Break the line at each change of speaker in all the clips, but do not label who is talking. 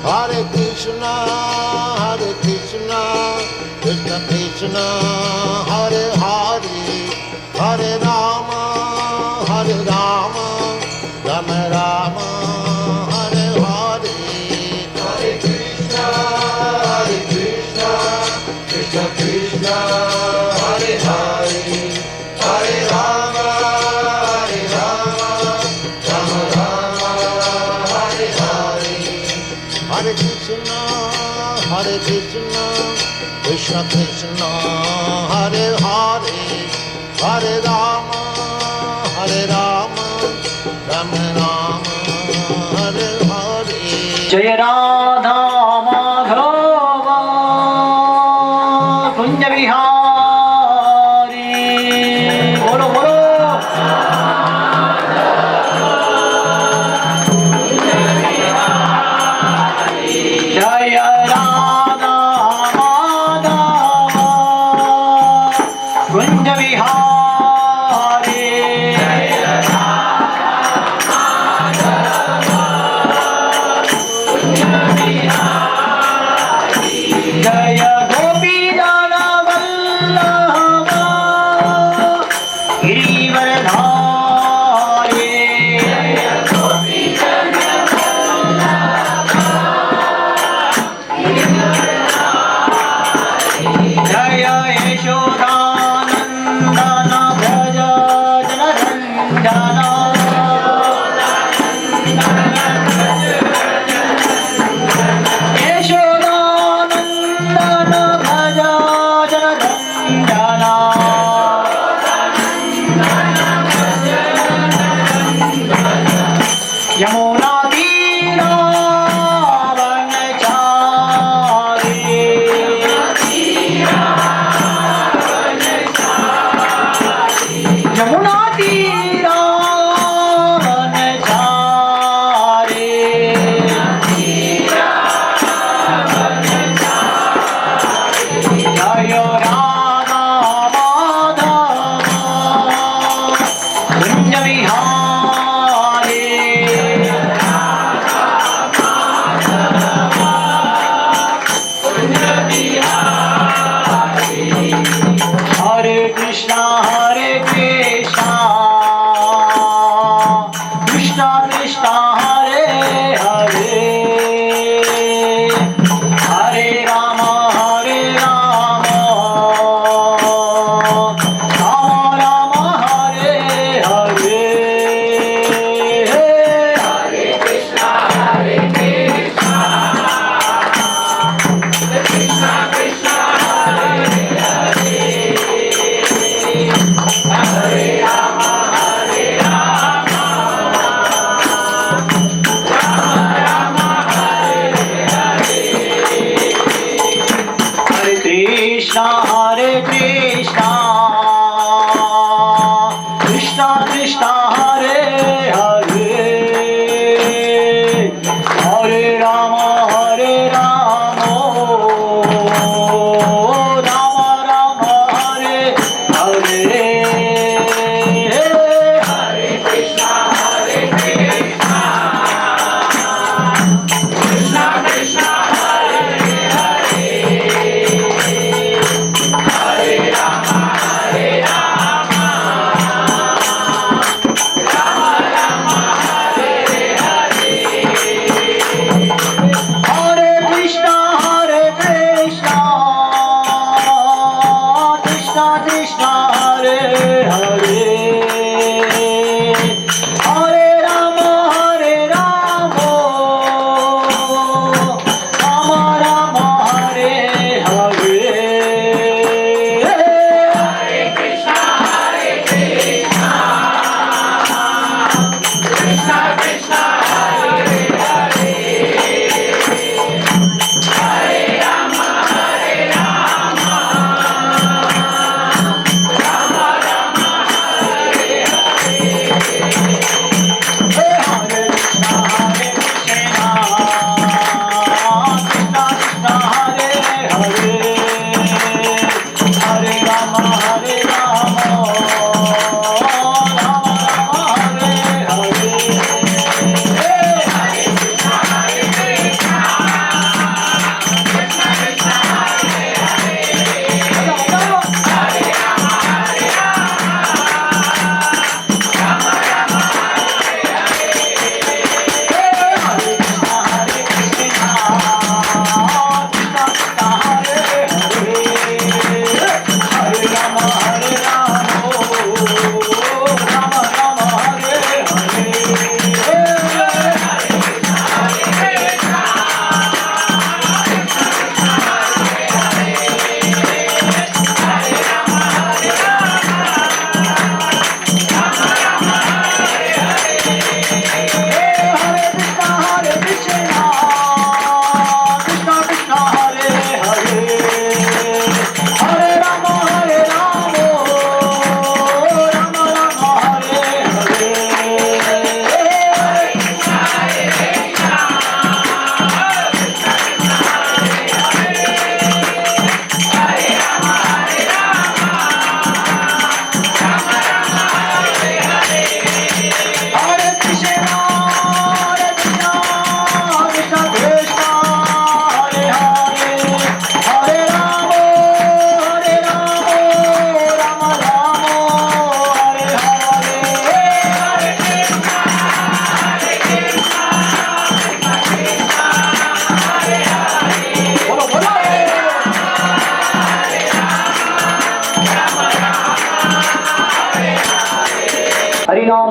Hare Krishna, Krishna Krishna, Hare Hare, Hare Rama, Rama Rama, Hare Hare. Hare Krishna, Krishna Krishna, Hare Hare, Hare Rama, Rama Rama, Hare Hare. Hare Krishna, Krishna Krishna, Hare Hare, Hare Rama, Rama Rama, Hare Hare.
Jai Radha Madhava Kunja Vihari. Bolo bolo. Jai Radha Madhava Kunja Vihari. Jaya Gopi Jana Vallabha Girivardhari. Jaya Gopi Jana Vallabha Girivardhari. Jaya Yashodanandana Bhaja Janaranjana. Yashodanandana Bhaja Janaranjana. Yamuna Tira Vanachari. Yamuna Tira Vanachari. Jaya Radha Madhava Kunja Vihari. Hare Krishna, Krishna Krishna, Hare Hare, Hare Rama, Rama Rama, Hare Hare. Hare Krishna, Krishna Krishna, Hare Hare, Hare Rama, Rama Hare Hare. Hare Krishna, Krishna Krishna, Hare Hare, Hare Rama, Rama Rama, Hare Hare. Hare Krishna, Krishna Krishna, Hare Hare, Hare Rama, Rama Rama, Hare Hare.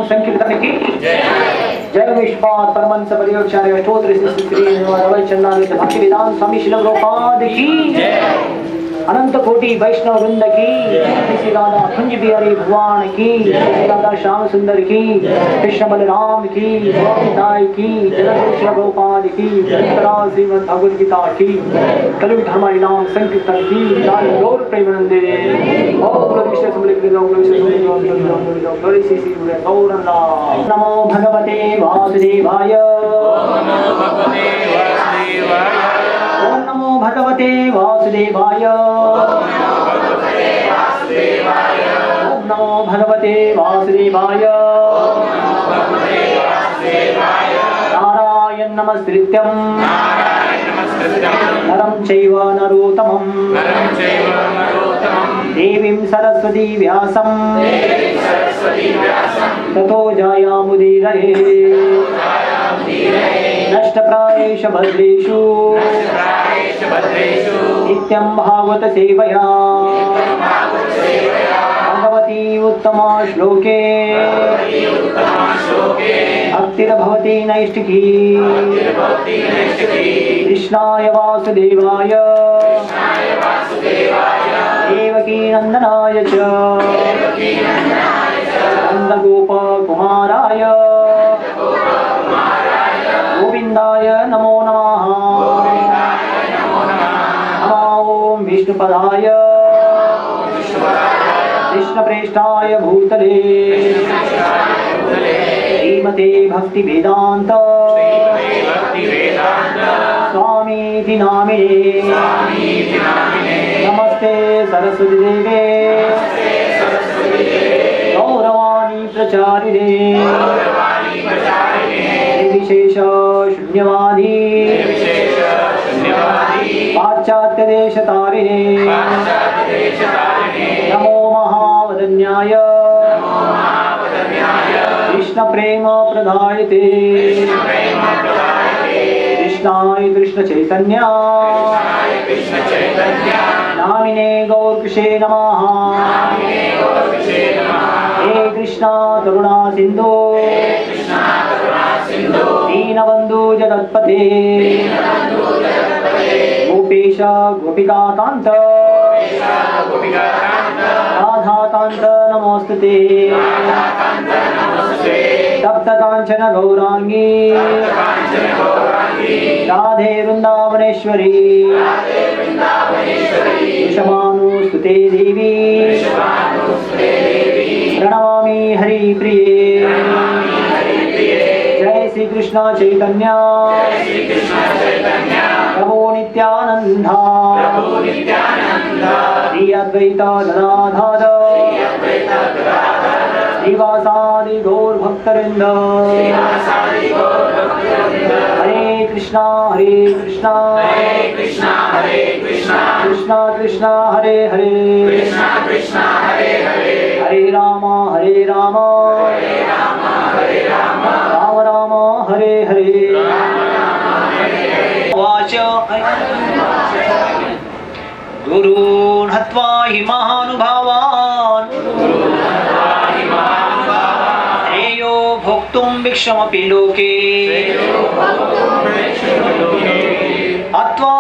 नाम संकीर्तन की जय विश्वास परमंश परिवक्षार्य अष्टोत्तर श्री रवि चंद्रादित्य भक्ति वेदांत स्वामी श्रील प्रभुपाद की अनंत कोटि वैष्णव वृंद की श्री राधा कुंज बिहारी भगवान की श्री राधा श्याम सुंदर की कृष्ण बलराम की गोविंदाई की जगत श्री प्रभुपाद की श्रीमद् भगवद गीता की कलयुग धर्म नाम संकीर्तन की जय गौर प्रेमानंदे ओम विष्णु समलित ओम विष्णु नमो भगवते वासुदेवाय ओम नमो भगवते वासुदेवाय ओम नमो भगवते वासुदेवाय नारायण नमस्कृत्यं नरं चैव नरोत्तमं देवीं सरस्वती व्यासं ततो जयामुदीरये नष्टप्रायेषु भद्रेषु नित्यं भागवत सेवया भगवती उत्तमा श्लोके भक्तिर्भवति नैष्ठिकी कृष्णाय वासुदेवाय देवकी नंदनाय च नन्दगोपकुमाराय गोविंदाय नमो नमः ओम विष्णुपदाय कृष्णप्रेष्ठाय भूतले श्रीमते भक्ति वेदांत स्वामीति नामिने नमस्ते सरस्वती देवे गौरवाणी प्रचारिणे निर्विशेष शून्यवादी पाश्चात्य देश तारिणे नमो महावदन्याय कृष्ण प्रेम प्रदायते कृष्णाय कृष्ण चैतन्य नामिने गौरकृषे नमः हे कृष्णा करुणा सिंधु दीनबंधु जगत्पते गोपेश गोपिकाकांत राधाकांत नमोस्तुते तप्त कांचन गौरांगी राधे वृंदावनेश्वरी वृषभानुस्तुते देवी प्रणमामि हरिप्रिये जय श्री कृष्ण चैतन्य प्रभु नित्यानंदा श्री अद्वैत गदाधर श्रीवासादि गौर भक्तवृंद हरे कृष्णा कृष्णा कृष्णा हरे हरे हरे राम राम राम हरे हरे वाच गुरून् हत्वा हि महानुभावान् श्रेयो भोक्तुं भिक्षमपि लोके हत्वा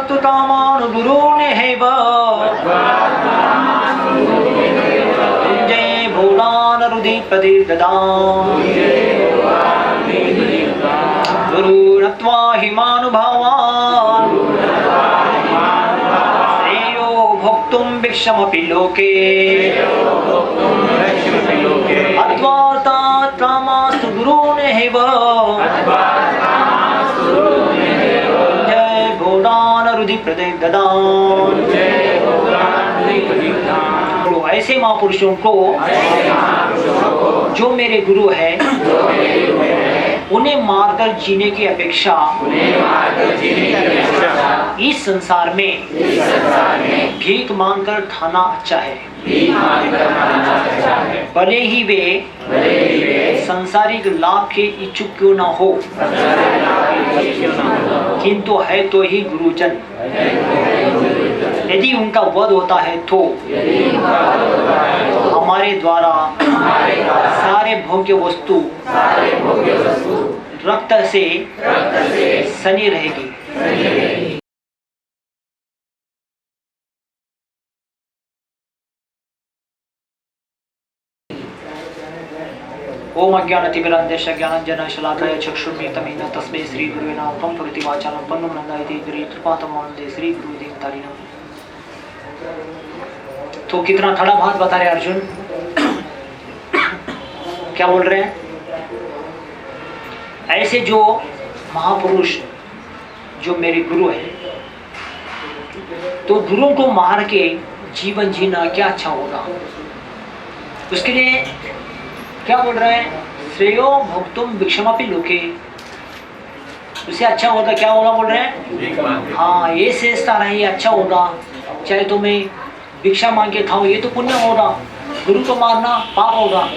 तु तामानुगुरूनेहैव जय भूलानरुधि प्रतिददाम् गुरून् हत्वा हि महानुभावान् श्रेयो भोक्तुं भिक्षमपि लोके हत्वा तामास्तु गुरूनेहैव जय भूलानरुधि प्रतिददाम्। ऐसे महापुरुषों को जो मेरे गुरु है उन्हें मारकर जीने की अपेक्षा इस संसार में भीख मांगकर खाना अच्छा है। भले ही वे सांसारिक लाभ के इच्छुक क्यों न हो, किंतु है तो ही गुरुजन। यदि उनका वध होता है तो हमारे द्वारा सारे भोग्य वस्तु रक्त से सनी रहेगी। ओम अज्ञानतिमिरान्धस्य ज्ञानाञ्जनशलाकया चक्षुर्मिलितं तस्मै श्रीगुरुवे नमः। प्रकृति वाचालं पन्नुं नन्दायते कृपातं वन्दे श्रीगुरुदेवतारिणम्। तो कितना थोड़ा बात बता रहे अर्जुन, क्या बोल रहे हैं? ऐसे जो महापुरुष जो मेरे गुरु है, तो गुरुओं को मार के जीवन जीना क्या अच्छा होगा? उसके लिए क्या बोल रहे हैं? श्रेयो भोक्तुम भिक्षमपि लोके। उससे अच्छा होगा क्या होगा बोल रहे हैं? हाँ, ये श्रेष्ठ है, ये अच्छा होगा। चाहे तो मैं भिक्षा मांग के खाऊं, ये तो पुण्य होगा। गुरु को मारना पाप होगा।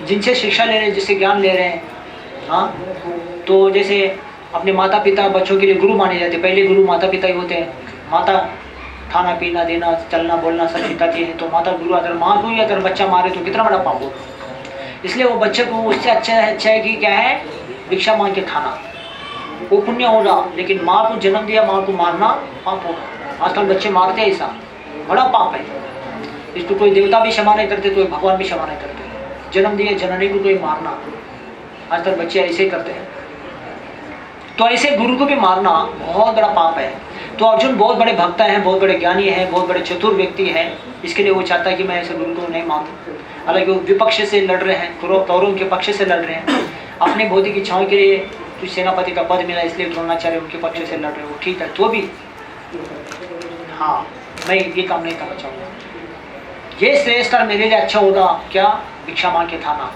जिनसे शिक्षा ले रहे हैं, जिससे ज्ञान ले रहे हैं, हाँ, तो जैसे अपने माता पिता बच्चों के लिए गुरु माने जाते। पहले गुरु माता पिता ही होते हैं। माता खाना पीना देना, चलना बोलना सब सिखाती है। तो माता गुरु, अगर माँ को ही अगर बच्चा मारे तो कितना बड़ा पाप होगा। इसलिए वो बच्चे को उससे अच्छा है कि क्या है, भिक्षा मांग के खाना, वो पुण्य होगा। लेकिन माँ को जन्म दिया, माँ को मारना पाप होगा। आजकल बच्चे मारते हैं, ऐसा बड़ा पाप है। इसको कोई देवता भी क्षमा नहीं करते, कोई भगवान भी क्षमा नहीं करते। जन्म दिए जननी को कोई मारना, आजकल बच्चे ऐसे ही करते हैं। तो ऐसे गुरु को भी मारना बहुत बड़ा पाप है। तो अर्जुन बहुत बड़े भक्त हैं, बहुत बड़े ज्ञानी हैं, बहुत बड़े चतुर व्यक्ति हैं। इसके लिए वो चाहता है कि मैं ऐसे गुरु को नहीं मारूं। हालांकि वो विपक्ष से लड़ रहे हैं, कौरवों के पक्ष से लड़ रहे हैं। अपनी भौतिक इच्छाओं के लिए कुछ सेनापति का पद मिला, इसलिए द्रोणाचार्य उनके पक्ष से लड़ रहे हो, ठीक है। तो भी हाँ, मैं ये काम नहीं करना चाहूँगा। ये श्रेष्ठ मेरे लिए अच्छा होगा क्या? भिक्षा मांग के खाना,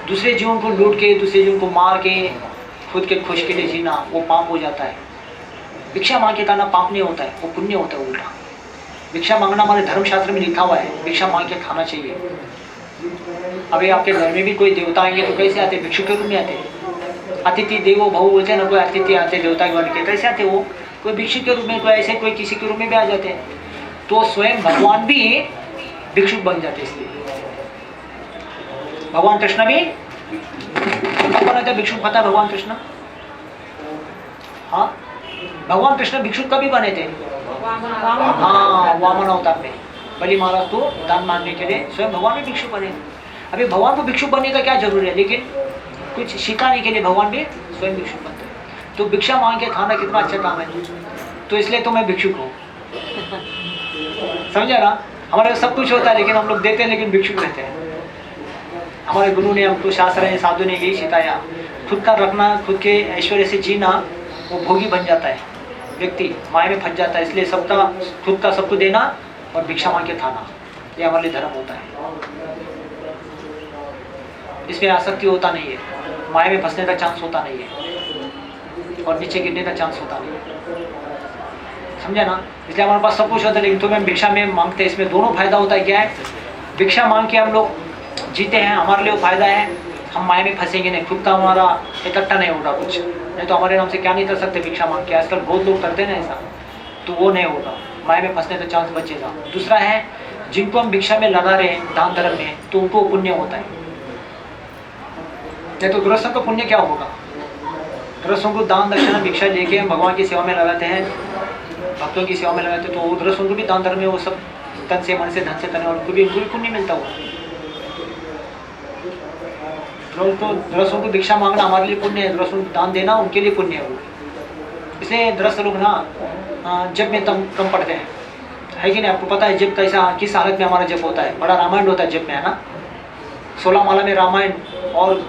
दूसरे जीवों को लूट के, दूसरे जीवों को मार के खुद के खुश के लिए जीना, वो पाप हो जाता है। भिक्षा मांग के खाना पाप नहीं होता है, वो पुण्य होता है उल्टा। भिक्षा मांगना हमारे धर्मशास्त्र में लिखा हुआ है, भिक्षा मांग के खाना चाहिए। अभी आपके घर में भी कोई देवता आएंगे तो कैसे आते? भिक्षु के रूप में आते। अतिथि देवो भव बोलते हैं ना, कोई अतिथि आते देवता के बन के, कैसे आते वो? कोई भिक्षु के रूप में, कोई ऐसे कोई किसी के रूप में भी आ जाते हैं। तो स्वयं भगवान भी भिक्षुक बन जाते। इसलिए भगवान कृष्ण भी बना था भिक्षुक। पता है भगवान कृष्ण? हाँ, भगवान कृष्ण भिक्षुक कभी बने थे? हाँ, वामन अवतार में। बलि महाराज को दान मारने के लिए स्वयं भगवान भी भिक्षुक बने। अभी भगवान को भिक्षुक बनने का क्या जरूरी है? लेकिन कुछ सिखाने के लिए भगवान भी स्वयं भिक्षुक बनते हैं। तो भिक्षा मांग के खाना कितना अच्छा काम है। तो इसलिए तो मैं भिक्षुक हूँ। समझा ना? हमारे सब कुछ होता है लेकिन हम लोग देते हैं, लेकिन भिक्षुक रहते हैं। हमारे गुरु ने हमको, शास्त्र ने, साधु ने यही सिखाया, खुद का रखना, खुद के ऐश्वर्य से जीना, वो भोगी बन जाता है व्यक्ति, माया में फंस जाता है। इसलिए सबका खुद का सबको देना और भिक्षा मांग के खाना, ये हमारे लिए धर्म होता है। इसमें आसक्ति होता नहीं है, माया में फंसने का चांस होता नहीं है और नीचे गिरने का चांस होता नहीं है। समझा ना? इसलिए हमारे पास सब कुछ होता है लेकिन तुम्हें भिक्षा में मांगते हैं। इसमें दोनों फायदा होता है। क्या है? भिक्षा मांग के हम लोग जीते हैं, हमारे लिए फायदा है, हम माया में फंसेंगे नहीं, खुद का हमारा इकट्ठा नहीं होगा कुछ। नहीं तो हमारे नाम से क्या नहीं कर सकते भिक्षा मांग के। आजकल बहुत लोग करते हैं ना ऐसा, तो वो नहीं होगा, माया में फंसने का चांस बचेगा। दूसरा है, जिनको हम भिक्षा में लगा रहे हैं दान धर्म में, तो उनको पुण्य होता है। नहीं तो गृहस्थों का पुण्य क्या होगा? गृहस्थों को दान दक्षिणा भिक्षा लेके हम भगवान की सेवा में लगाते हैं, भक्तों की सेवा में लगाते हैं, तो वो गृहस्थों को भी दान धर्म में वो सब तन से, मन से, धन से करने, और उनको भी पुण्य मिलता होगा। गृहस्थों को भिक्षा मांगना हमारे लिए पुण्य है, गृहस्थों को दान देना उनके लिए पुण्य है। इसलिए गृहस्थ लोग ना जप में कम पढ़ते हैं, है कि नहीं? आपको पता है जप कैसा, किस हालत में हमारा जप होता है? बड़ा रामायण होता है जप में, है ना? 16 माला में रामायण, और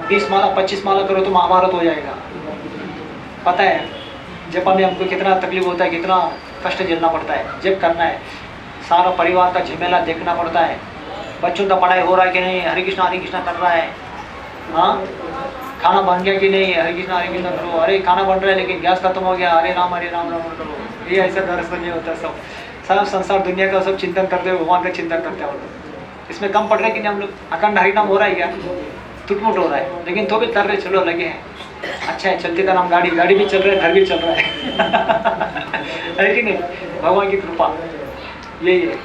20 माला 25 माला करो तो महाभारत हो जाएगा। पता है जप में हमको कितना तकलीफ होता है, कितना कष्ट झेलना पड़ता है। जप करना है, सारा परिवार का झमेला देखना पड़ता है, बच्चों का पढ़ाई हो रहा है कि नहीं, हरे कृष्णा कर रहा है, हाँ, खाना बन गया कि नहीं, हरे कृष्णा करो, अरे खाना बन रहा है लेकिन गैस खत्म हो गया, हरे राम राम करो। ये ऐसा दरअसल नहीं होता। सब संसार दुनिया का सब चिंतन करते हुए भगवान का चिंतन करते हैं हम लोग। इसमें कम पड़ रहे कि नहीं हम लोग? अखंड हरिनाम हो रहा है क्या? टुटमुट हो रहा है, लेकिन तो भी कर रहे, चलो लगे हैं। अच्छा है, चलते का नाम गाड़ी भी चल रहा है, घर भी चल रहा है कि नहीं? भगवान की कृपा यही है,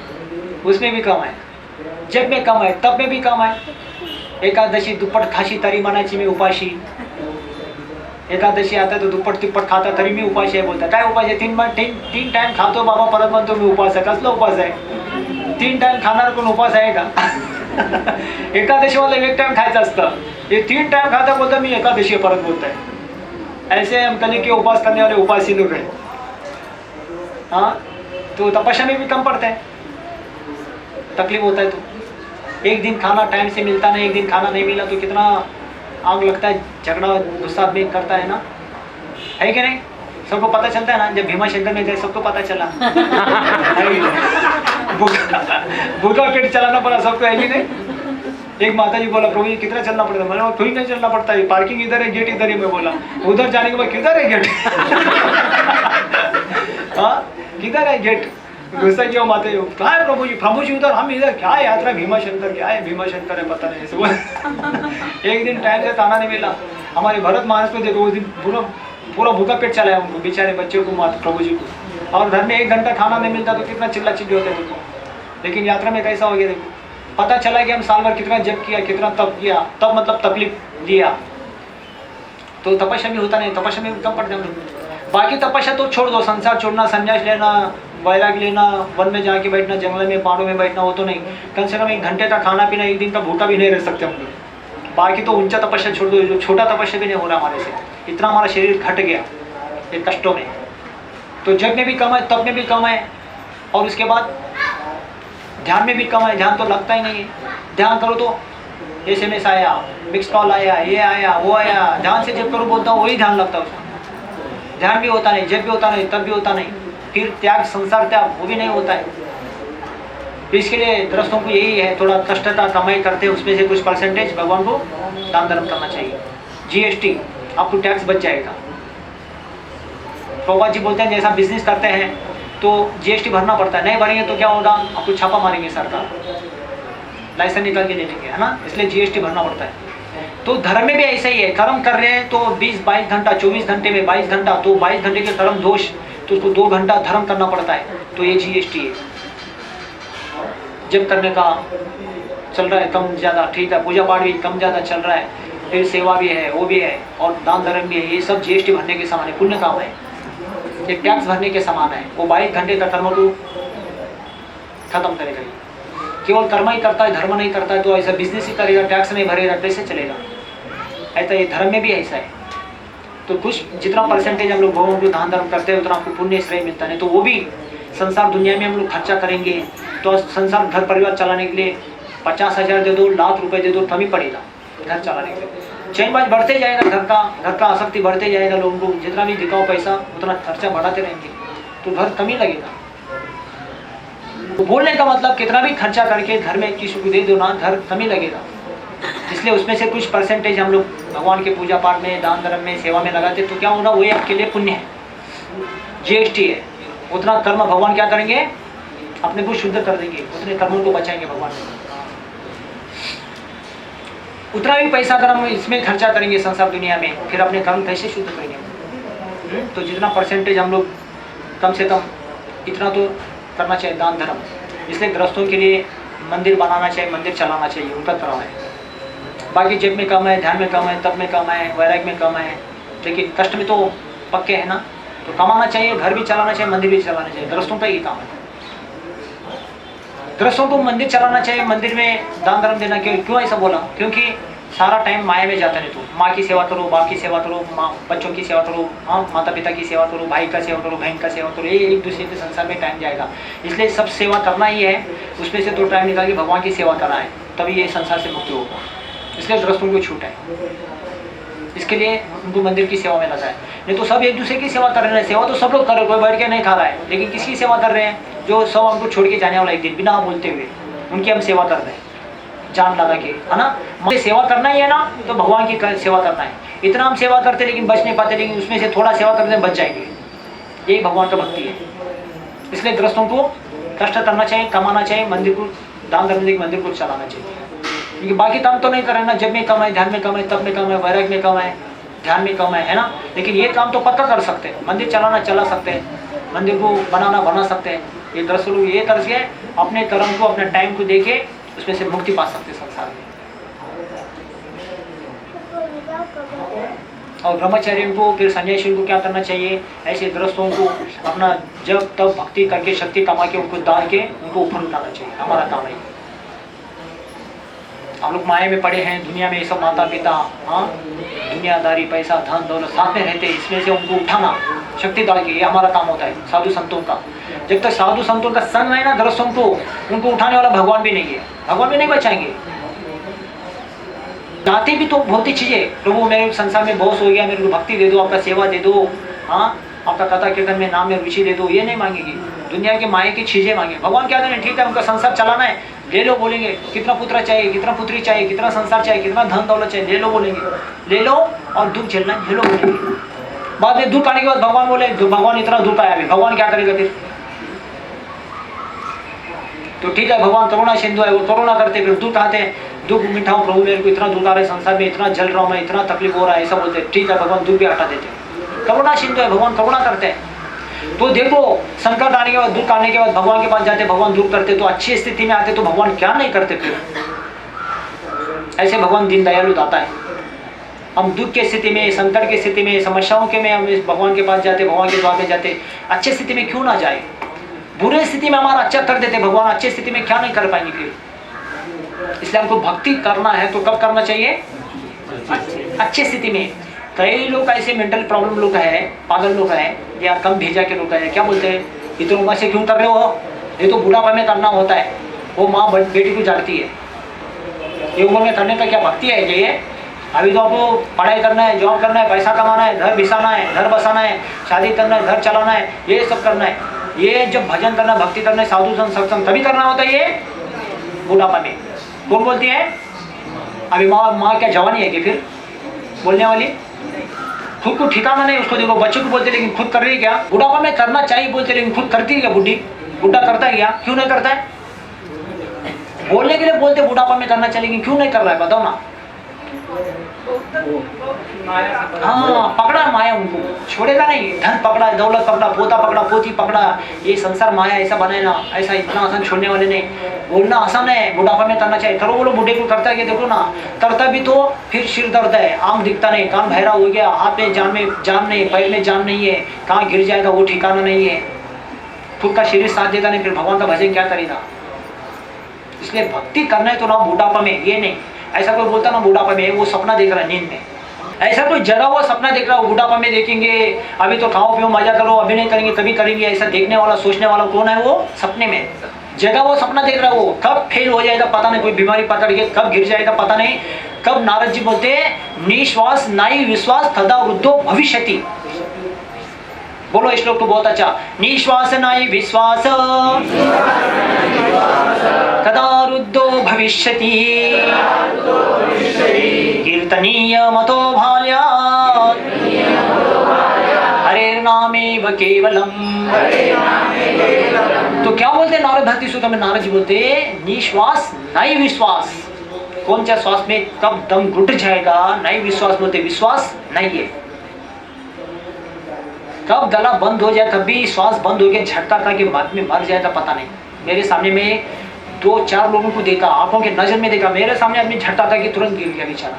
उसमें भी कम है। जब में कम है तब में भी कम है। एकादशी दुप्पट खाशी तरी मानाची मी उपाशी। एकादशी आता तो दुप्पट तिप्पट खाता तरी मी उपाशी आहे बोलता। काय उपास आहे? तीन टाइम खातो बाबा परत म्हणतो मी उपास आहे। कसला उपास आहे? 3 टाइम खाणार कोण उपास आहे का? एकादशी वाला 1 टाइम खायचं असतं, ये 3 टाइम खाता बोलता मी एकादशी परत बोलता है। ऐसे हम कली के उपास करने वाले उपासी लोग हैं। हाँ, तो तपस्या में भी कम पड़ता है, तकलीफ होता है। तो एक दिन खाना टाइम से मिलता नहीं, एक दिन खाना नहीं मिला तो कितना आग लगता है, झगड़ा गुस्सा आदमी करता है ना, है कि नहीं? सबको पता चलता है ना, जब भीमा शंकर में गए सबको पता चला। भूखा पेट चलाना पड़ा सबको, है कि नहीं? एक माता जी बोला प्रभु जी कितना चलना पड़ता है? मैंने थोड़ी नहीं चलना पड़ता है, पार्किंग इधर है, गेट इधर है। मैं बोला उधर जाने के बाद किधर है गेट? हाँ, किधर है गेट? गुस्सा किया माता जी, कहाँ है प्रभु जी उधर, हम इधर। क्या है यात्रा भीमा शंकर, क्या है भीमा शंकर है पता नहीं। ऐसे एक दिन टाइम से खाना नहीं मिला। हमारे भरत महाराज को देखो, उस दिन पूरा भूखा पेट चला है उनको, बेचारे बच्चों को, माता प्रभु जी को। और घर में 1 घंटा खाना नहीं मिलता तो कितना चिल्ला चिल्ली होते देखो। लेकिन यात्रा में कैसा हो गया देखो, पता चला कि हम साल भर कितना जप किया, कितना तप किया, तब मतलब तकलीफ दिया। तो तपस्या भी होता नहीं, तपस्या में कम पड़ जाते। बाकी तपस्या तो छोड़ दो, संसार छोड़ना, संन्यास लेना, वैराग्य लेना, वन में जाके बैठना, जंगल में पहाड़ों में बैठना, हो तो नहीं। कम से कम 1 घंटे का खाना पीना, 1 दिन का भूखा भी नहीं रह सकते हम लोग। बाकी तो ऊंचा तपस्या छोड़ दो, जो छोटा तपस्या भी नहीं हो रहा हमारे से। इतना हमारा शरीर घट गया ये कष्टों में। तो जब में भी कम है, तब में भी कम है, और उसके बाद ध्यान में भी कम है। ध्यान तो लगता ही नहीं है। ध्यान करो तो SMS आया, मिक्स कॉल आया, ये आया, वो आया, ध्यान से जब करो बोलता हूँ वही ध्यान लगता है उसमें। ध्यान भी होता नहीं, जब भी होता नहीं, तब भी होता नहीं। फिर त्याग, संसार त्याग, वो भी नहीं होता है। इसके लिए गृहस्थों को यही है, थोड़ा कष्टता कमाई करते हैं, उसमें से कुछ परसेंटेज भगवान को दान धर्म करना चाहिए। GST आपको टैक्स बच जाएगा। प्रभुपाद जी बोलते हैं जैसा बिजनेस करते हैं तो GST भरना पड़ता है, नहीं भरेंगे तो क्या होगा? आपको छापा मारेंगे सरकार, लाइसेंस निकाल के दे देंगे, है ना? इसलिए GST भरना पड़ता है। तो धर्म में भी ऐसा ही है। कर्म कर रहे हैं तो 20-22 घंटा, 24 घंटे में 22 घंटा, तो 22 घंटे के कर्म दोष, तो उसको 2 घंटा धर्म करना पड़ता है। तो ये GST है। जब करने का चल रहा है कम ज़्यादा, ठीक है, पूजा पाठ भी कम ज़्यादा चल रहा है, फिर सेवा भी है, वो भी है, और दान धर्म भी है, ये सब GST भरने के समान है, पुण्य काम है, ये टैक्स भरने के समान है। वो 22 घंटे का कर्म को खत्म करेगा। केवल कर्म ही करता है, धर्म नहीं करता है, तो ऐसा बिजनेस ही करेगा, टैक्स नहीं भरेगा, कैसे चलेगा? ऐसा ये धर्म में भी ऐसा है। तो कुछ जितना परसेंटेज हम लोग भगवान को दान धर्म करते हैं उतना आपको पुण्य श्रेय मिलता है। तो वो भी संसार दुनिया में हम लोग खर्चा करेंगे तो संसार घर परिवार चलाने के लिए 50,000 दे दो, लाख रुपए दे दो, कम ही पड़ेगा घर चलाने के लिए। चैनबाज बढ़ते जाएगा, घर का आसक्ति बढ़ते जाएगा, लोगों को जितना भी दिखाओ पैसा उतना खर्चा बढ़ाते रहेंगे, तो घर कम ही लगेगा। तो बोलने का मतलब कितना भी खर्चा करके घर में किसी को दे दो ना, घर कम ही लगेगा। इसलिए उसमें से कुछ परसेंटेज हम लोग भगवान के पूजा पाठ में, दान धर्म में, सेवा में लगाते, तो क्या होगा? वही आपके लिए पुण्य है, GST है। उतना कर्म भगवान क्या करेंगे? अपने को शुद्ध कर देंगे, उतने कर्मों को बचाएंगे भगवान। उतना भी पैसा अगर हम इसमें खर्चा करेंगे संसार दुनिया में, फिर अपने कर्म कैसे शुद्ध करेंगे? तो जितना परसेंटेज हम लोग कम से कम इतना तो करना चाहिए दान धर्म। इसलिए गृहस्थों के लिए मंदिर बनाना चाहिए, मंदिर चलाना चाहिए, उनका कर्म है। बाकी जब में कम है, ध्यान में कम है, तप में कम है, वैराग्य में कम है, लेकिन कष्ट में तो पक्के है ना। तो कमाना चाहिए, घर भी चलाना चाहिए, मंदिर भी चलाना चाहिए, गृहस्थों का ही काम है। गृहस्थों को मंदिर चलाना चाहिए, मंदिर में दान धर्म देना। क्यों ऐसा बोला? क्योंकि सारा टाइम माया में जाता नहीं। तो माँ की सेवा करो, बाप की सेवा करो, बच्चों की सेवा करो, हाँ, माता पिता की सेवा करो, भाई का सेवा करो, बहन का सेवा करो, ये एक दूसरे के संसार में टाइम जाएगा। इसलिए सब सेवा करना ही है, उसमें से तो टाइम निकाल के भगवान की सेवा करना है, तभी ये संसार से मुक्ति होगा। इसलिए गृहस्थों को छूट है, इसके लिए उनको मंदिर की सेवा में लगा है। नहीं तो सब एक दूसरे की सेवा कर रहे हैं। सेवा तो सब लोग कर रहे हैं, कोई बैठ के नहीं खा रहा है, लेकिन किसकी सेवा कर रहे हैं? जो सब हमको छोड़ के जाने वाला एक दिन, बिना बोलते हुए उनकी हम सेवा कर रहे हैं, जान लगा के, है ना। मुझे सेवा करना ही है ना, तो भगवान की सेवा करना है। इतना हम सेवा करते लेकिन बच नहीं पाते, लेकिन उसमें से थोड़ा सेवा करते बच जाएंगे, यही भगवान का भक्ति है। इसलिए गृहस्थों को कष्ट करना चाहिए, कमाना चाहिए, मंदिर को दान धर्म देकर मंदिर को चलाना चाहिए। क्योंकि बाकी काम तो नहीं कर रहे ना, जब में कम है, ध्यान में कम है, तप में कम है, वैराग्य में कम है, ध्यान में कम है ना। लेकिन ये काम तो पक्का कर सकते हैं, मंदिर चलाना चला सकते हैं, मंदिर को बनाना बना सकते हैं। ये दरअसल ये तरह से अपने कर्म को, अपने टाइम को देके उसमें से मुक्ति पा सकते संसार में। और ब्रह्मचर्य को फिर सन्यासियों को क्या करना चाहिए, ऐसे गृहस्थों को अपना जब तब भक्ति करके शक्ति कमा के उनको दान के उनको ऊपर उठाना चाहिए, हमारा काम है। हम लोग माया में पड़े हैं, दुनिया में ये सब माता पिता, हाँ दुनियादारी, पैसा धन दौलत साथ में रहते हैं, इसमें से उनको उठाना शक्ति डाल के, ये हमारा काम होता है साधु संतों का। जब तक साधु संतों का संग है ना गृहस्थों को, उनको उठाने वाला भगवान भी नहीं है, भगवान भी नहीं बचाएंगे। चाहते भी तो बहुत ही चीजें, प्रभु मेरे संसार में बहुत हो गया, मेरे को भक्ति दे दो, आपका सेवा दे दो, हाँ आपका कथा कीर्तन में नाम में रुचि दे दो, ये नहीं मांगेगी, दुनिया की माया की चीजें मांगे। भगवान क्या करें, ठीक है उनका संसार चलाना है, ले लो बोलेंगे, कितना पुत्र चाहिए, कितना पुत्री चाहिए, कितना संसार चाहिए, कितना धन दौलत चाहिए, ले लो बोलेंगे, ले लो और दुख झेलना है, झेलो बोलेंगे। बाद में दुख आने के बाद भगवान बोले, भगवान इतना दुख आया, भगवान क्या करेगा फिर? तो ठीक है भगवान करुणा सिंधु है, वो करुणा करते, फिर दुख आते हैं, दुख मिठाओ प्रभु मेरे को इतना दुख आ रहा है संसार में, इतना जल रहा हूँ मैं, इतना तकलीफ हो रहा है, ऐसा बोलते हैं। ठीक है भगवान दुख भी हटा देते, करुणा सिंधु है, भगवान करुणा करते हैं। तो देखो संकट आने के बाद, दुख आने के बाद भगवान के पास जाते, भगवान दूर करते, तो अच्छी स्थिति में आते तो भगवान क्या नहीं करते फिर? ऐसे भगवान दीन दयालु दाता है। हम दुख की स्थिति में, संकट की स्थिति में, समस्याओं के में हम भगवान के पास जाते, भगवान के द्वार में जाते, अच्छी स्थिति में क्यों ना जाए? बुरे स्थिति में हमारा अच्छा कर देते भगवान, अच्छी स्थिति में क्या नहीं कर पाएंगे फिर? इसलिए हमको भक्ति करना है तो कब करना चाहिए? अच्छी स्थिति में। कई लोग ऐसे मेंटल प्रॉब्लम लोग है, पागल लोग है, या कम भेजा के लोग है, क्या बोलते हैं, इतनी उम्र से क्यों कर रहे हो, ये तो बुढ़ापा में करना होता है। वो माँ बेटी को जानती है, ये उम्र में करने का क्या भक्ति है ये? अभी तो आपको पढ़ाई करना है, जॉब करना है, पैसा कमाना है, घर बिसाना है, घर बसाना है, शादी करना है, घर चलाना है, ये सब करना है। ये जब भजन करना, भक्ति करना है, साधु संत सत्संग तभी करना होता है, ये बुढ़ापा में। कौन बोलती है? अभी माँ क्या जवानी है कि फिर बोलने वाली? खुद को ठिकाना नहीं उसको, देखो बच्चों को बोलते लेकिन खुद कर रही है क्या? बुढ़ापा में करना चाहिए बोलते लेकिन खुद करती है क्या? बुढ़ा करता है क्या? क्यों नहीं करता है? बोलने के लिए बोलते बुढ़ापा में करना चाहिए लेकिन क्यों नहीं कर रहा है, बताओ ना। हाँ पकड़ा माया, उनको छोड़ेगा नहीं। धन पकड़ा, दौलत पकड़ा, पोता पकड़ा, पोती पकड़ा, ये संसार माया ऐसा बनाए ना, ऐसा इतना आसान छोड़ने वाले नहीं। बोलना आसान है, बुढ़ापा में करना चाहिए, करो बोलो। बुढ़े को करता है देखो ना, करता भी तो फिर सिर दर्द है, आंख दिखता नहीं, कान बहरा हो गया, हाथ में जान नहीं, पैर में जान नहीं है, कहाँ गिर जाएगा वो ठिकाना नहीं है, खुद का शरीर साथ देता नहीं, फिर भगवान का भजन क्या करेगा? इसलिए भक्ति करना है तो ना बुढ़ापा में, ये नहीं ऐसा कोई बोलता ना बुढ़ापा में, वो सपना देख रहा है नींद में, ऐसा कोई जगा हुआ सपना देख रहा है, बुढ़ापा में देखेंगे, अभी तो खाओ पियो मजा करो, अभी नहीं करेंगे कभी करेंगे, ऐसा देखने वाला सोचने वाला कौन है? वो सपने में जगा हुआ सपना देख रहा है। वो कब फेल हो जाएगा पता नहीं, कोई बीमारी पकड़ के कब गिर जाएगा पता नहीं, कब नारद जी बोलते हैं निश्वास नाई विश्वास तदा वृद्धो भविष्यति। बोलो इस श्लोक तो बहुत अच्छा, निश्वास नाई विश्वास तदा रुद्धो भविष्यति, कीर्तनीय मतो भाल्यात् हरेर्नामेव केवलम। तो क्या बोलते नारद भक्ति सूत्र में? नारद जी बोलते निश्वास नाई विश्वास, कौन सा श्वास में कब दम घुट जाएगा, नाई विश्वास बोलते, विश्वास नहीं है, कब गला बंद हो जाए, कभी श्वास बंद हो गया, झटका खा के बाद में मर जाएगा पता नहीं। मेरे सामने में 2-4 लोगों को देखा, आंखों के नजर में देखा, मेरे सामने आदमी झटका खा के तुरंत गिर गया बेचारा,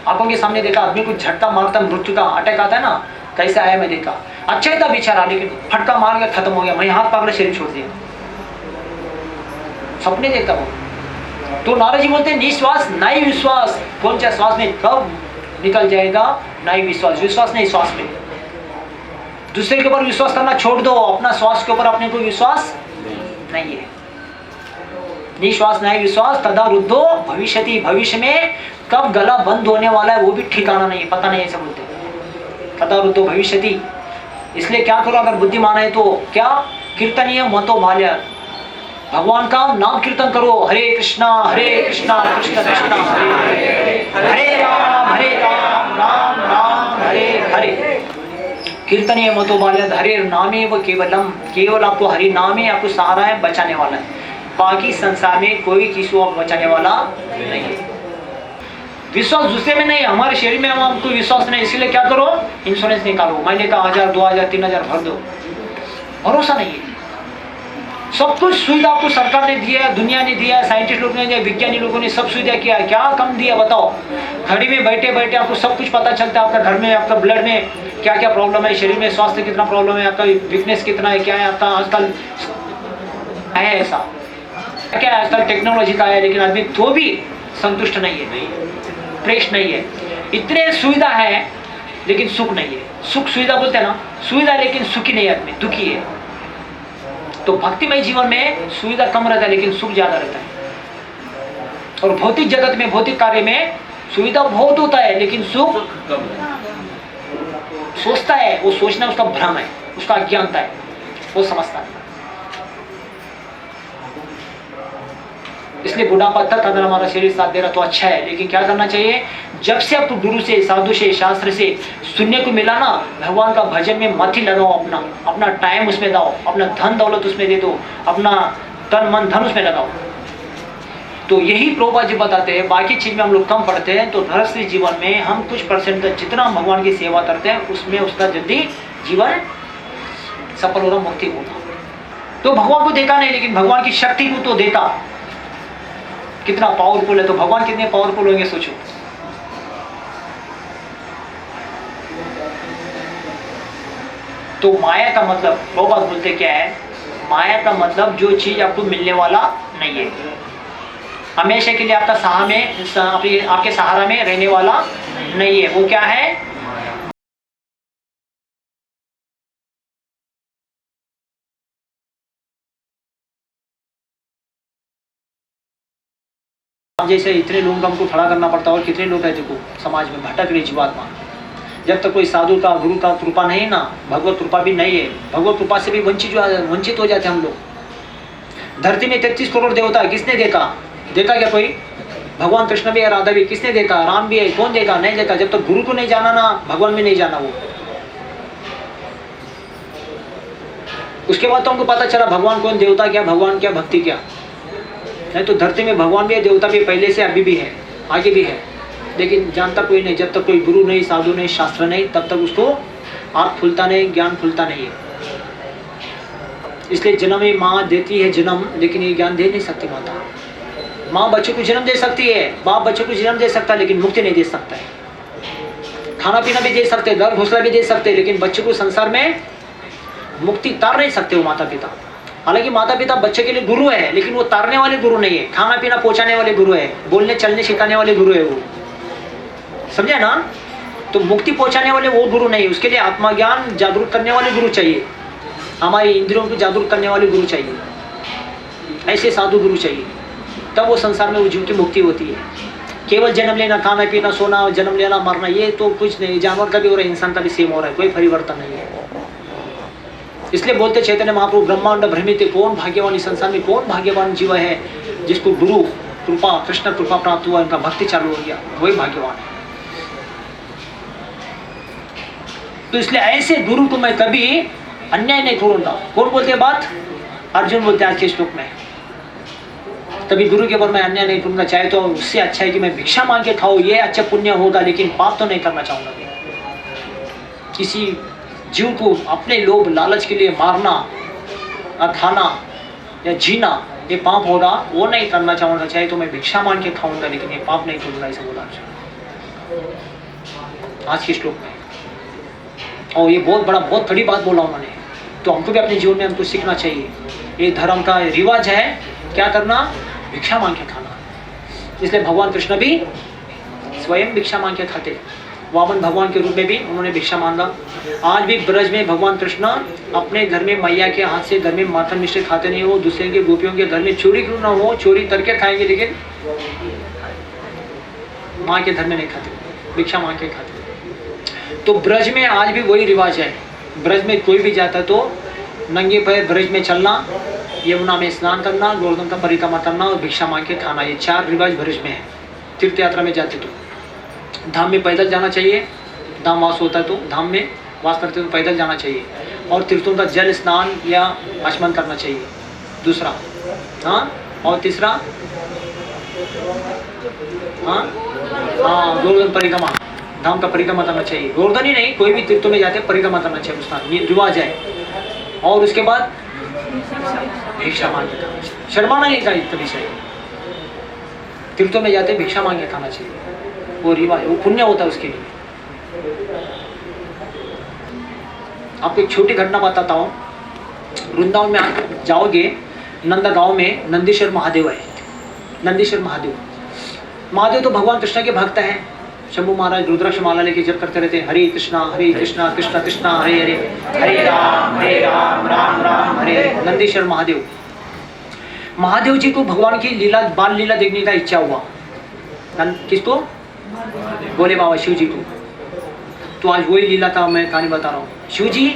आंखों के सामने देखा आदमी को झटका मारता, मृत्यु का अटैक आता है ना, कैसे आया मैं देखा, अच्छा ही था बेचारा, लेकिन फटका मार के खत्म हो गया, मैं हाथ पकड़े शरीर छोड़ दिया, सपने देखता वो। तो नारद जी बोलते हैं निश्वास नाई विश्वास, कौन सा श्वास में कब निकल जाएगा, नाई विश्वास, विश्वास नहीं श्वास में। दूसरे के ऊपर विश्वास करना छोड़ दो, अपना श्वास के ऊपर अपने को विश्वास नहीं है। निश्वास नाई विश्वास तदा रुद्धो भविष्यति, भविष्य में कब गला बंद होने वाला है वो भी ठिकाना नहीं है, पता नहीं, ऐसा बोलते तदा रुद्धो भविष्यति। इसलिए क्या करो, अगर बुद्धिमान है तो क्या, कीर्तनीय मतो भाल्य, भगवान का नाम कीर्तन करो, हरे कृष्णा कृष्ण कृष्ण हरे राम राम राम हरे हरे। कीर्तनीय मतो भाल्य हरे नामे व केवलम, केवल आपको हरि नाम ही आपको सहारा है, बचाने वाला है, बाकी संसार में कोई किसी को बचाने वाला नहीं है। विश्वास दूसरे में नहीं, हमारे शरीर में हमको विश्वास नहीं, इसलिए क्या करो, इंश्योरेंस निकालो, महीने का 1000 2000 3000 भर दो, भरोसा नहीं है। सब कुछ सुविधा आपको सरकार ने दिया, दुनिया ने दिया, साइंटिस्ट लोग ने दिया, विज्ञानी लोगों ने सब सुविधा किया, क्या कम दिया बताओ। घड़ी में बैठे बैठे आपको सब कुछ पता चलता है, आपका घर में, आपका ब्लड में क्या क्या प्रॉब्लम है, शरीर में स्वास्थ्य कितना प्रॉब्लम है, आपका वीकनेस कितना है, क्या है आपका। आजकल है ऐसा क्या है, आजकल टेक्नोलॉजी का है, लेकिन आदमी तो भी संतुष्ट नहीं है, फ्रेश नहीं है। इतने सुविधा है लेकिन सुख नहीं है। सुख सुविधा बोलते हैं ना, सुविधा लेकिन सुखी नहीं है, आदमी दुखी है। तो भक्तिमय जीवन में सुविधा कम रहता है लेकिन सुख ज्यादा रहता है। और भौतिक जगत में, भौतिक कार्य में सुविधा बहुत होता है लेकिन सुख सोचता है, वो सोचना उसका भ्रम है, उसका अज्ञानता है, वो समझता है। इसलिए बुढ़ापा तक अगर हमारा शरीर साथ दे रहा तो अच्छा है, लेकिन क्या करना चाहिए, जब से आपको गुरु से, साधु से, शास्त्र से सुनने को मिला ना, भगवान का भजन में मत ही लगाओ, अपना टाइम उसमें दो, अपना धन दौलत उसमें दे दो, अपना तन मन धन उसमें लगाओ। तो यही प्रभुपाद जी बताते हैं। बाकी चीज में हम लोग कम पढ़ते हैं, तो गृहस्थी जीवन में हम कुछ परसेंट का जितना भगवान की सेवा करते हैं उसमें उसका जल्दी जीवन सफल होना, मुक्ति होना। तो भगवान को देखा नहीं लेकिन भगवान की शक्ति को तो देखा, कितना पावरफुल है। तो भगवान कितने पावरफुल होंगे सोचो। तो माया का मतलब प्रभुपाद बोलते क्या है, माया का मतलब जो चीज आपको मिलने वाला नहीं है, हमेशा के लिए आपका आपके सहारा में रहने वाला नहीं है, वो क्या है, जैसे इतने लोगों का हमको खड़ा करना पड़ता है। और कितने लोग हैं देखो समाज में भटक रहे जीवात्मा। जब तक कोई साधु का, गुरु का कृपा नहीं ना, भगवत कृपा भी नहीं है, भगवत कृपा से भी वंचित हो जाते हैं हम लोग। धरती में 33 करोड़ देवता है, किसने देखा क्या कोई? भगवान कृष्ण भी है, राधा भी, किसने देखा? राम भी है, कौन देखा? नहीं देखा। जब तक गुरु को नहीं जाना ना, भगवान भी नहीं जाना वो। उसके बाद तो हमको पता चला भगवान कौन, देवता क्या, भगवान क्या, भक्ति क्या। नहीं तो धरती में भगवान भी है, देवता भी पहले से, अभी भी है, आगे भी है, लेकिन जानता कोई नहीं। जब तक कोई गुरु नहीं, साधु नहीं, शास्त्र नहीं, तब तक उसको आँख खुलता नहीं, ज्ञान खुलता नहीं है। इसलिए जन्म में माँ देती है जन्म, लेकिन ये ज्ञान दे नहीं सकती माता। माँ बच्चों को जन्म दे सकती है, बाप बच्चों को जन्म दे सकता है, लेकिन मुक्ति नहीं दे सकता है। खाना पीना भी दे सकते, घर घोंसला भी दे सकते, लेकिन बच्चों को संसार में मुक्ति तार नहीं सकते वो माता पिता। हालांकि माता पिता बच्चे के लिए गुरु है, लेकिन वो तारने वाले गुरु नहीं है, खाना पीना पहुंचाने वाले गुरु है, बोलने चलने सिखाने वाले गुरु है वो, समझे ना। तो मुक्ति पहुंचाने वाले वो गुरु नहीं, उसके लिए आत्मा ज्ञान जागरूक करने वाले गुरु चाहिए, हमारी इंद्रियों को जागरूक करने वाले गुरु चाहिए, ऐसे साधु गुरु चाहिए, तब वो संसार में वो जीव की मुक्ति होती है। केवल जन्म लेना, खाना पीना, सोना, जन्म लेना, मरना, ये तो कुछ नहीं। जानवर का भी हो रहा है, इंसान का भी सेम हो रहा है, कोई परिवर्तन नहीं है। इसलिए बोलते चैतन्य महाप्रभु, ब्रह्मांड भ्रमित, कौन भाग्यवान, इस संसार में कौन भाग्यवान जीव है जिसको गुरु कृपा, कृष्ण कृपा प्राप्त हुआ, उनका भक्ति चालू हो गया, वही भाग्यवान है। तो इसलिए ऐसे गुरु को मैं कभी अन्याय नहीं करूंगा। कौन बोलते बात? अर्जुन बोलते आज के श्लोक में, तभी गुरु के ऊपर मैं अन्याय नहीं करूंगा। चाहे तो उससे अच्छा है कि मैं भिक्षा मांग के खाऊं, ये अच्छा पुण्य होगा, लेकिन पाप तो नहीं करना चाहूंगा। किसी जीव को अपने लोभ लालच के लिए मारना, खाना या जीना, ये पाप होगा, वो नहीं करना चाहूंगा। चाहे तो मैं भिक्षा मांग के खाऊंगा, लेकिन ये पाप नहीं करूंगा, ऐसा बोला आज के श्लोक में। और ये बहुत बड़ी बात बोला उन्होंने। तो हमको भी अपने जीवन में हमको सीखना चाहिए। ये धर्म का रिवाज है, क्या करना? भिक्षा मांग के खाना। इसलिए भगवान कृष्ण भी स्वयं भिक्षा मांग के खाते, वामन भगवान के रूप में भी उन्होंने भिक्षा मांगा। आज भी ब्रज में भगवान कृष्ण अपने घर में मैया के हाथ से घर में माखन मिश्री खाते नहीं हो, दूसरे के गोपियों के घर में चोरी क्यों ना हो, चोरी करके खाएंगे, लेकिन माँ के घर में नहीं खाते, भिक्षा मांग के खाते। तो ब्रज में आज भी वही रिवाज है। ब्रज में कोई भी जाता तो नंगे पैर ब्रज में चलना, यमुना में स्नान करना, गोवर्धन का परिक्रमा करना और भिक्षा मांग के खाना, ये 4 रिवाज ब्रज में है। तीर्थ यात्रा में जाते तो धाम में पैदल जाना चाहिए, धाम वास होता है तो धाम में वास करते तो पैदल जाना चाहिए, और तीर्थों का जल स्नान या आचमन करना चाहिए, दूसरा। हाँ, और तीसरा, हाँ, गोवर्धन परिक्रमा, धाम का परिक्रमा करना चाहिए। गोवर्धन ही नहीं, कोई भी तीर्थों में जाते परिक्रमा करना चाहिए, उसका ये रिवाज है। और उसके बाद भिक्षा मांगे खाना चाहिए, शर्माना नहीं चाहिए कभी से। तीर्थों में जाते भिक्षा मांगे खाना चाहिए, वो रिवाज, वो पुण्य होता है उसके लिए। आपको एक छोटी घटना बताता हूँ। वृंदावन में आप जाओगे, नंदा गांव में नंदीश्वर महादेव है। नंदीश्वर महादेव, महादेव तो भगवान कृष्ण के भक्त हैं। शंभू महाराज रुद्राक्ष माला लेके जप करते रहते हैं, हरे कृष्णा कृष्ण कृष्णा हरे हरे, हरे राम राम राम हरे हरे। नंदीश्वर महादेव, महादेव जी को भगवान की लीला, बाल लीला देखने का इच्छा हुआ। किसको? बोले बाबा शिव जी को। तो आज वही लीला का मैं कहानी बता रहा हूँ। शिव जी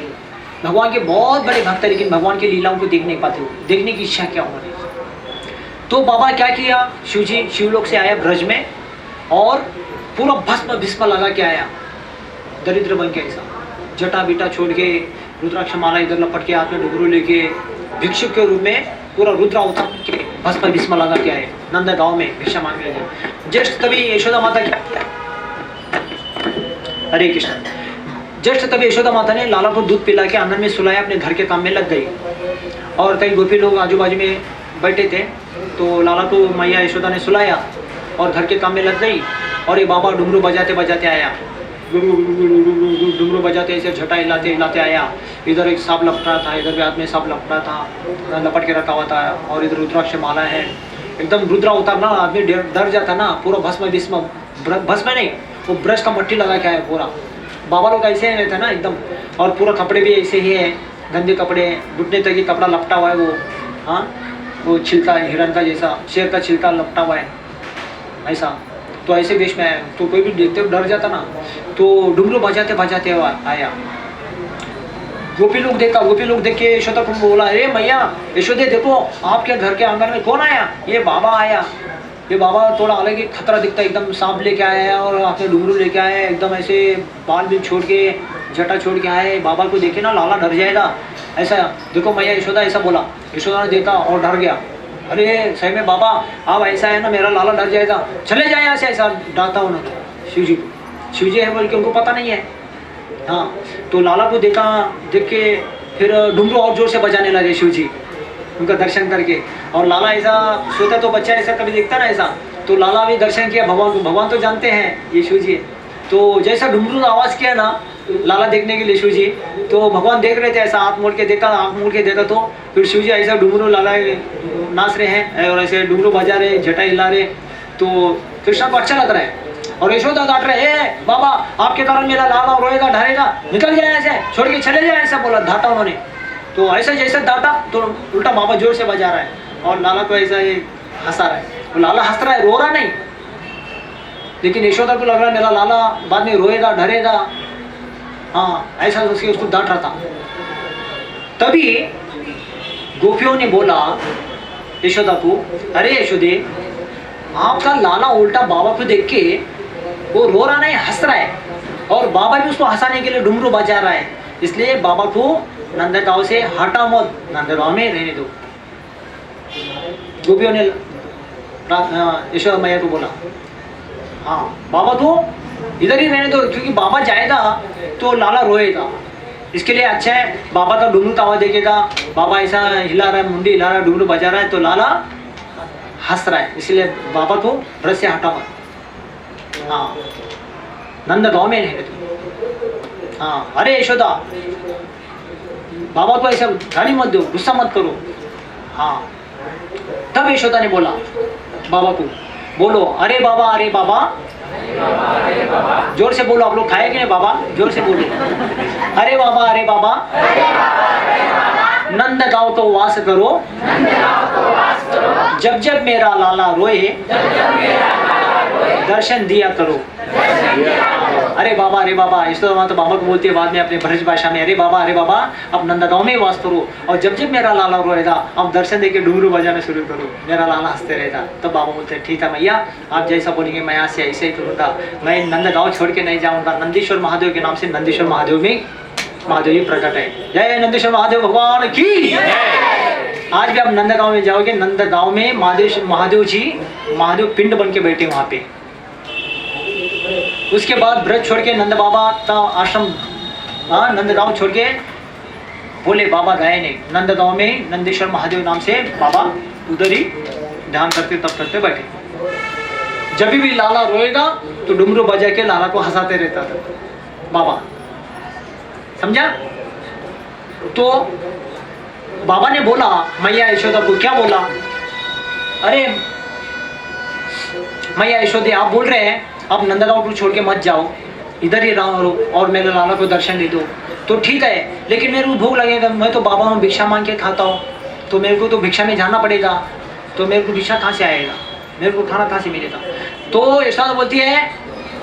भगवान के बहुत बड़े भक्त है, लेकिन भगवान की लीलाओं को देख नहीं पाते हो, देखने की इच्छा क्या उन्होंने। तो बाबा क्या किया, शिव जी शिवलोक से आया ब्रज में और पूरा भस्म भीष्म लगा के आया, दरिद्र बन के ऐसा, जटा बिटा छोड़ के, रुद्राक्ष माला इधर लपट के, हाथ में डुगरू लेके, भिक्षुक के रूप में पूरा रुद्रा उतार के भस्म भीष्म लगा के आए नंदा गांव में भिक्षा मांगने लगे। जस्ट तभी यशोदा माता क्या, हरे कृष्ण, जस्ट तभी यशोदा माता ने लाला को दूध पिला के आंगन में सुलाया, अपने घर के काम में लग गई। और कई गोपी लोग आजू बाजू में बैठे थे, तो लाला को मैया यशोदा ने सुलाया और घर के काम में लग गई। और ये बाबा डुमरू बजाते बजाते आया, डुमरू बजाते ऐसे झटा हिलाते हिलाते आया। इधर एक सांप लपट रहा था, इधर भी हाथ में सांप लपट रहा था, लपट के रखा हुआ था। और इधर रुद्राक्ष माला है, एकदम रुद्रा उतारना, आदमी डर जाता ना। पूरा भस्म भीष्म, भस्म नहीं, वो ब्रश का मट्टी लगा के आया पूरा। बाबा लोग ऐसे ही रहते ना एकदम, और पूरा कपड़े भी ऐसे ही है, गंदे कपड़े, घुटने तक ही कपड़ा लपटा हुआ है वो। हाँ, वो छिलका हिरण का जैसा, शेर का छिलका लपटा हुआ है ऐसा। तो ऐसे वेश में आया, तो कोई भी देखते हुए डर जाता ना। तो डुमरू बजाते बजाते आया। गोपी लोग देखा, गोपी लोग देख के यशोदा को बोला, अरे मैया यशोदे देखो, आपके घर के आंगन में कौन आया? ये बाबा आया। ये बाबा थोड़ा अलग ही खतरा दिखता है, एकदम सांप लेके आया है और आपने डुमरू लेके आया है, एकदम ऐसे बाल भी छोड़ के, जटा छोड़ के आया है। बाबा को देखे ना लाला डर जाएगा ऐसा। देखो मैया यशोदा ऐसा बोला। यशोदा ने देखा और डर गया, अरे सही में बाबा आप ऐसा है ना, मेरा लाला डर जाएगा, चले जाए यहाँ से, ऐसा डांटा उन्होंने शिव जी को। शिव जी है बोल के उनको पता नहीं है। हाँ, तो लाला को देखा, देख के फिर डुमरू और जोर से बजाने लगे शिव जी उनका दर्शन करके। और लाला ऐसा सोता, तो बच्चा ऐसा कभी देखता ना ऐसा, तो लाला भी दर्शन किया भगवान को। भगवान तो जानते हैं ये शिव जी है। तो जैसा डुमरू ने आवाज़ किया ना लाला देखने के लिए शिव जी, तो भगवान देख रहे थे ऐसा, हाथ मोड़ के देखा, आँख मोड़ के देखा, तो फिर शिव जी ऐसा डुमरू लाला नाच रहे हैं और ऐसे डुमरू बजा रहे, जटा हिला रहे। तो कृष्ण को अच्छा लग रहा है। और यशोदा डांट रहे, ए बाबा आपके कारण मेरा लाला रोएगा डरेगा, निकल जाए ऐसे, छोड़ के चले जाए, ऐसा बोला, डांटा उन्होंने। तो ऐसा जैसे डांटा तो उल्टा बाबा जोर से बजा रहा है और लाला को ऐसा ये हंसा रहा है। तो लाला हंस रहा है, रो रहा नहीं, लेकिन यशोदा को लग रहा है मेरा लाला बाद में रोएगा डरेगा। हाँ, ऐसा उसको डांट रहा था। तभी गोपियों ने बोला यशोदा को, अरे यशोदे आपका लाला उल्टा बाबा को देख के वो रो रहा नहीं, हंस रहा है, और बाबा भी उसको हंसाने के लिए डुमरू बजा रहा है, इसलिए बाबा को नंदगांव से हटा मत, नंदगांव में रहने दो। गोपियों ने यशोदा मैया को बोला, हाँ बाबा को इधर ही रहने दो, क्योंकि बाबा जाएगा तो लाला रोएगा, इसके लिए अच्छा है बाबा का डुमरू तावा देखेगा, बाबा ऐसा हिला रहा है, मुंडी हिला रहा है, डुमरू बजा रहा है, तो लाला हंस रहा है, इसलिए बाबा को ब्रज से हटा मत। हाँ, नंदगांव में रहने दो। हाँ, अरे यशोदा बाबा को ऐसा गाली मत दो, गुस्सा मत करो। हाँ, तब यशोदा ने बोला बाबा को, बोलो अरे बाबा, अरे बाबा, जोर से बोलो, आप लोग खाए कि नहीं बाबा, जोर से बोलो, अरे बाबा, अरे बाबा, नंदगांव तो वास करो, जब जब मेरा लाला रोए दर्शन दिया करो। अरे बाबा, अरे बाबा, इस तो बाबा को बोलती है बाद में अपने ब्रज भाषा में, अरे बाबा, अरे बाबा, अब नंदगांव में वास करो, और जब जब मेरा लाला रोएगा अब दर्शन देके डुमरू बजाना शुरू करो, मेरा लाला हंसते रहेगा। तो बाबा बोलते हैं ठीक है मैया, आप जैसा बोलेंगे मैं यहाँ से ऐसे ही करूँगा, मैं नंदगांव छोड़ के नहीं जाऊँगा। नंदीश्वर महादेव के नाम से नंदीश्वर महादेव में महादेव जी प्रकट है। जय नंदीश्वर महादेव भगवान की। आज भी आप नंदगांव में जाओगे, नंदगांव में महादेव जी महादेव पिंड बन के बैठे वहाँ पे। उसके बाद ब्रज छोड़ के नंद बाबा का आश्रम, नंदगांव छोड़ के बोले बाबा गए नहीं, नंदगांव में नंदीश्वर महादेव नाम से बाबा उधर ही ध्यान करते तप करते बैठे। जब भी लाला रोएगा तो डुमरू बजा के लाला को हंसाते रहता था बाबा, समझा? तो बाबा ने बोला मैया यशोदा को, क्या बोला? अरे मैया यशोदे आप बोल रहे हैं आप नंदगांव को छोड़ के मत जाओ, इधर ही रहो और मेरे लाला को दर्शन दे दो। तो ठीक है, लेकिन मेरे को भूख लगेगा, मैं तो बाबा में भिक्षा मांग के खाता हूँ, तो मेरे को तो भिक्षा में जाना पड़ेगा, तो मेरे को भिक्षा कहाँ से आएगा, मेरे को खाना कहाँ से मिलेगा? तो यशोदा बोलती है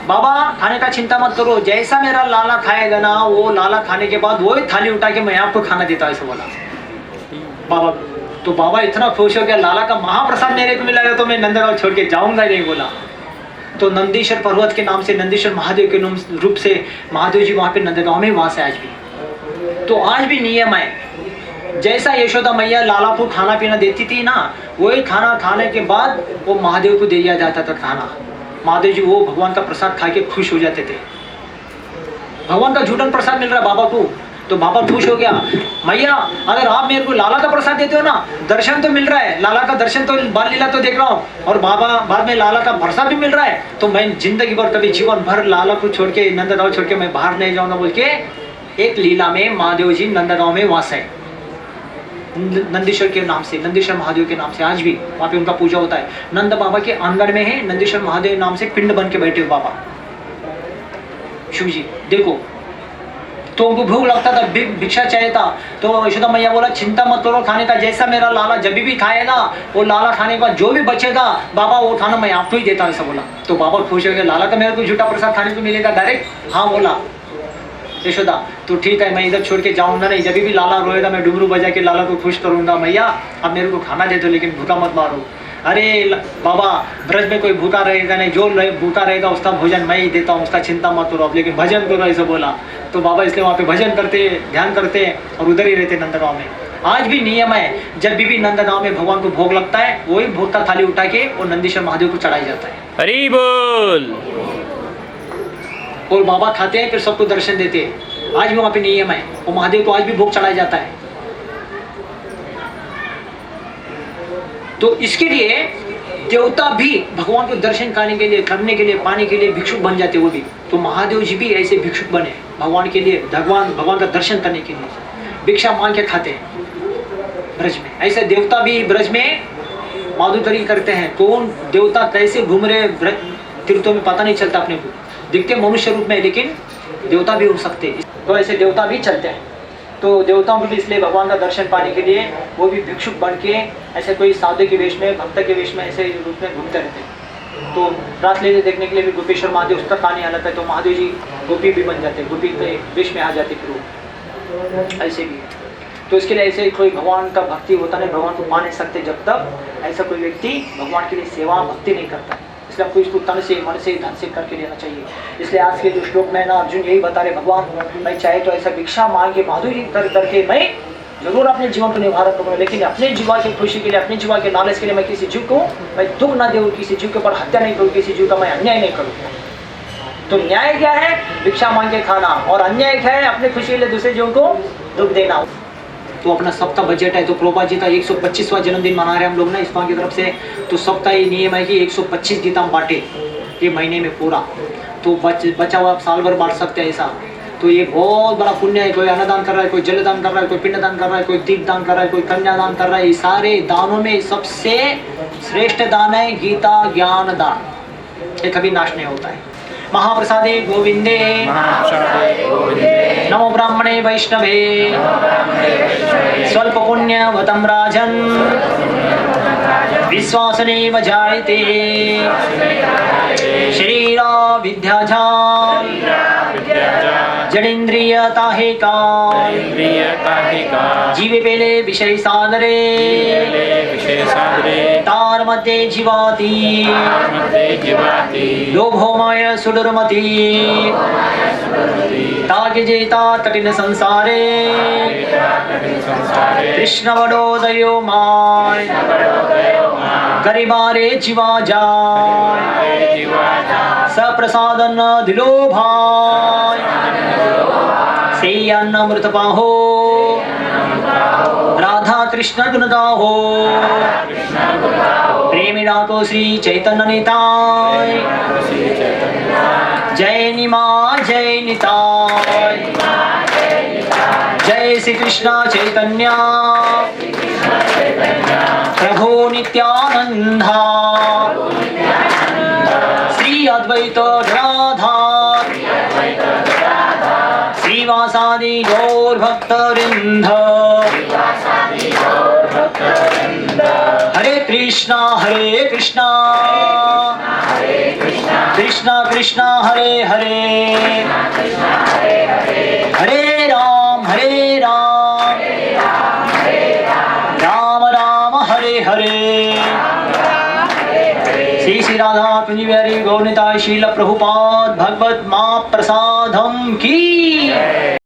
बाबा खाने का चिंता मत करो, जैसा मेरा लाला खाएगा ना वो लाला खाने के बाद वही थाली उठा के मैं आपको खाना देता हूँ, ऐसा बोला बाबा। तो बाबा इतना खुश हो गया, लाला का महाप्रसाद मेरे को मिलेगा तो मैं नंदगांव छोड़ के जाऊंगा नहीं, बोला। तो नंदीश्वर पर्वत के नाम से नंदीश्वर महादेव के रूप से महादेव जी वहाँ पे नंदगांव में वास है आज भी। तो आज भी नियम है, जैसा यशोदा मैया लाला को खाना पीना देती थी ना, वही खाना खाने के बाद वो महादेव को दे दिया जाता था खाना। महादेव जी वो भगवान का प्रसाद खा के खुश हो जाते थे। भगवान का झूठन प्रसाद मिल रहा है बाबा को, तो बाबा खुश हो गया, मैया अगर आप मेरे को लाला का प्रसाद देते हो ना, दर्शन तो मिल रहा है, लाला का दर्शन तो बाल लीला तो देख रहा हूँ, और बाबा बाद में लाला का प्रसाद भी मिल रहा है, तो मैं जिंदगी भर कभी जीवन भर लाला को छोड़ के नंदगांव छोड़ के मैं बाहर नहीं जाऊंगा, बोल के एक लीला में महादेव जी नंदगांव में वास है, नंदीश्वर के नाम से, नंदीश्वर महादेव के नाम से। आज भी वहाँ पे उनका पूजा होता है। नंद बाबा के आंगन में है नंदीश्वर महादेव नाम से पिंड बन के बैठे हो बाबा शिव जी, देखो। तो उनको भूख लगता था, भिक्षा चाहिए था, तो यशोदा मैया बोला चिंता मत करो खाने का, जैसा मेरा लाला जब भी खाएगा वो लाला खाने के बाद जो भी बचेगा बाबा वो खाना मैं आपको ही देता हूँ, ऐसा बोला। तो बाबा खुश हो गया, लाला का मेरे को झूठा प्रसाद खाने को मिलेगा डायरेक्ट? हाँ बोला यशोदा, तो ठीक है मैं इधर छोड़ के जाऊंगा नहीं, जब भी लाला रोएगा मैं डुमरू बजा के लाला को खुश करूंगा, मैया अब मेरे को खाना दे दो लेकिन भूखा मत मारो। अरे बाबा ब्रज में कोई भूखा रहेगा नहीं, जो भूखा रहेगा उसका भोजन मैं ही देता हूँ, उसका चिंता मत करो आप, लेकिन भजन करो, ऐसा बोला। तो बाबा इसलिए वहाँ पे भजन करते, ध्यान करते और उधर ही रहते नंदगांव में। आज भी नियम है, जब भी नंदगांव में भगवान को भोग लगता है वही भोग का थाली उठा के वो नंदीश्वर महादेव को चढ़ाया जाता है।
हरि बोल।
और बाबा खाते हैं फिर सबको दर्शन देते हैं। आज भी वहाँ पे नियम है, वो महादेव को आज भी भोग चढ़ाया जाता है। तो इसके लिए देवता भी भगवान को दर्शन करने के लिए, पाने के लिए भिक्षुक बन जाते वो भी। तो महादेव जी भी ऐसे भिक्षुक बने भगवान के लिए, भगवान का दर्शन करने के लिए भिक्षा मांग के खाते हैं ब्रज में। ऐसे देवता भी ब्रज में माधुकरी करते हैं। कौन देवता कैसे घूम रहे तीर्थों में पता नहीं चलता, अपने को दिखते मनुष्य रूप में लेकिन देवता भी हो सकते हैं। तो ऐसे देवता भी चलते हैं। तो देवताओं को भी इसलिए भगवान का दर्शन पाने के लिए वो भी भिक्षुक बन के ऐसे कोई साधु के वेश में, भक्त के वेश में ऐसे रूप में घूमते रहते हैं। तो रासलीला देखने के लिए भी गोपेश्वर महादेव उसका कहानी अलग है, तो महादेव जी गोपी भी बन जाते, गोपी के वेश में आ जाते फिर वो ऐसे भी। तो इसके लिए ऐसे कोई भगवान का भक्ति होता नहीं, भगवान को पा नहीं सकते जब तक ऐसा कोई व्यक्ति भगवान के लिए सेवा भक्ति नहीं करता है। इसलिए आपको इसको तन से, मन से, धन से करके लेना चाहिए। इसलिए आज के जो श्लोक में ना अर्जुन यही बता रहे, भगवान मैं चाहे तो ऐसा भिक्षा मांगे माधुरी करके मैं जरूर अपने जीवन को निवारण करूँगा, लेकिन अपने जीवा की खुशी के लिए, अपने जीवा के लालच के लिए मैं किसी जीव को मैं दुख ना दूँ, किसी जीव के ऊपर हत्या नहीं करूँ, किसी जीव का मैं अन्याय नहीं करूँ। तो न्याय क्या है? भिक्षा मांग के खाना। और अन्याय क्या है? अपने खुशी के लिए दूसरे जीव को दुख देना। तो अपना सबका बजट है, तो प्रभुपाद जी का 125वां जन्मदिन मना रहे हम लोग ना इस बार की तरफ से। तो सबका ये नियम है कि 125 गीता बांटे ये महीने में पूरा, तो बचा हुआ साल भर बांट सकते हैं ऐसा। तो ये बहुत बड़ा पुण्य है। कोई अन्नदान कर रहा है, कोई जलदान कर रहा है, कोई पिंडदान कर रहा है, कोई दीपदान कर रहा है, कोई कन्यादान कर रहा है। ये सारे दानों में सबसे श्रेष्ठ दान है गीता ज्ञान दान, ये कभी नाश नहीं होता है। महाप्रसादे गोविंदे नमो ब्राह्मणे वैष्णवे स्वल्प पुण्यवतं राजन् विश्वासनेव जायते शरीरा विद्याजाल जड़ेन्द्रियता हे काल जीवे पेले विषय सादरे तार मध्ये जीवाती लोभोमय सुडुर्मती तागे जेता कठिन संसारे कृष्ण वडोदयो माय गरिबारे जीवा जाय सप्रसादन दिलो भाई से अन्न मृत पाहो राधा कृष्ण गुण गाओ प्रेमी डाको श्री चैतन्य निताय जय निमा जय निताय जय श्री कृष्ण चैतन्य प्रभु नित्यानंदा श्री अद्वैत गदाधर श्रीवासादि गौर भक्तवृंद हरे कृष्णा कृष्णा कृष्णा हरे हरे हरे राम राम राम हरे हरे श्री श्री राधा कुंज बिहारी गौर निताय श्रील प्रभुपाद भगवत माँ प्रसादम की